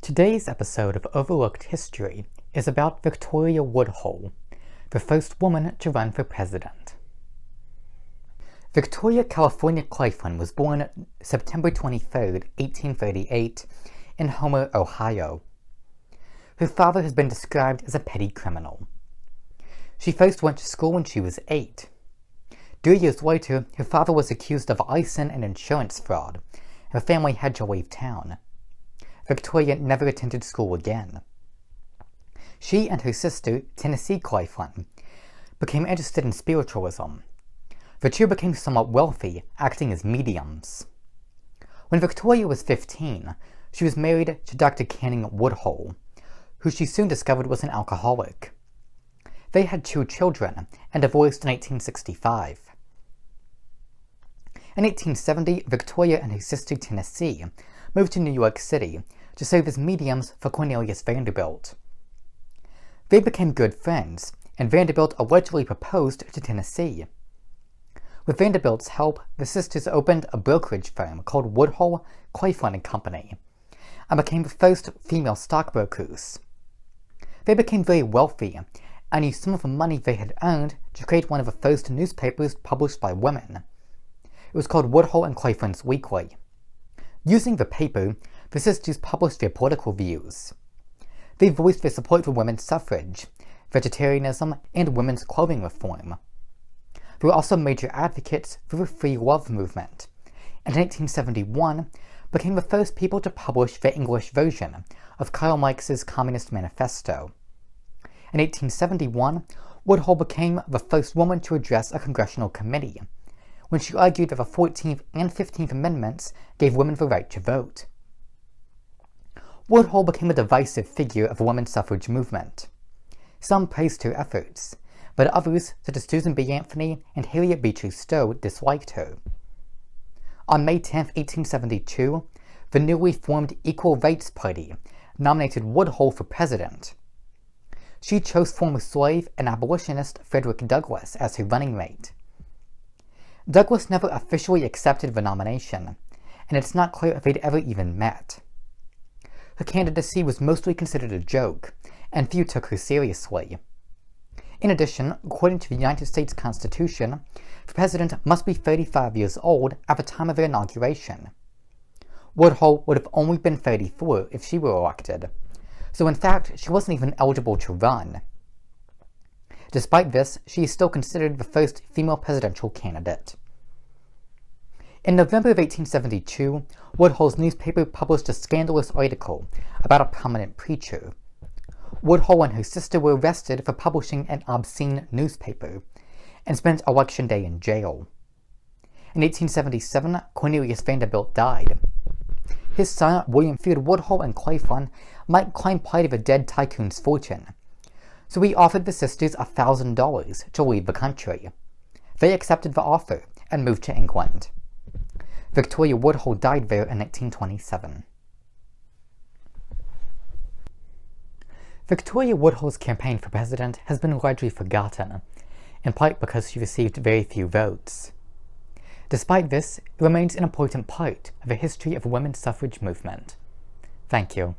Today's episode of Overlooked History is about Victoria Woodhull, the first woman to run for president. Victoria California Claflin was born September 23, 1838, in Homer, Ohio. Her father has been described as a petty criminal. She first went to school when she was 8. 3 years later, her father was accused of arson and insurance fraud. Her family had to leave town. Victoria never attended school again. She and her sister, Tennessee Claflin, became interested in spiritualism. The two became somewhat wealthy, acting as mediums. When Victoria was 15, she was married to Dr. Canning Woodhull, who she soon discovered was an alcoholic. They had 2 children and divorced in 1865. In 1870, Victoria and her sister Tennessee moved to New York City to serve as mediums for Cornelius Vanderbilt. They became good friends, and Vanderbilt allegedly proposed to Tennessee. With Vanderbilt's help, the sisters opened a brokerage firm called Woodhull, Claflin and Company, and became the first female stockbrokers. They became very wealthy, and used some of the money they had earned to create one of the first newspapers published by women. It was called Woodhull and Claflin's Weekly. Using the paper, the sisters published their political views. They voiced their support for women's suffrage, vegetarianism, and women's clothing reform. They were also major advocates for the free love movement, and in 1871 became the first people to publish the English version of Karl Marx's Communist Manifesto. In 1871, Woodhull became the first woman to address a congressional committee, when she argued that the 14th and 15th Amendments gave women the right to vote. Woodhull became a divisive figure of the women's suffrage movement. Some praised her efforts, but others, such as Susan B. Anthony and Harriet Beecher Stowe, disliked her. On May 10, 1872, the newly formed Equal Rights Party nominated Woodhull for president. She chose former slave and abolitionist Frederick Douglass as her running mate. Douglass never officially accepted the nomination, and it's not clear if they'd ever even met. Her candidacy was mostly considered a joke, and few took her seriously. In addition, according to the United States Constitution, the president must be 35 years old at the time of their inauguration. Woodhull would have only been 34 if she were elected, so in fact she wasn't even eligible to run. Despite this, she is still considered the first female presidential candidate. In November of 1872, Woodhull's newspaper published a scandalous article about a prominent preacher. Woodhull and her sister were arrested for publishing an obscene newspaper and spent Election Day in jail. In 1877, Cornelius Vanderbilt died. His son, William feared Woodhull and Claflin might claim part of a dead tycoon's fortune, so he offered the sisters $1,000 to leave the country. They accepted the offer and moved to England. Victoria Woodhull died there in 1927. Victoria Woodhull's campaign for president has been largely forgotten, in part because she received very few votes. Despite this, it remains an important part of the history of the women's suffrage movement. Thank you.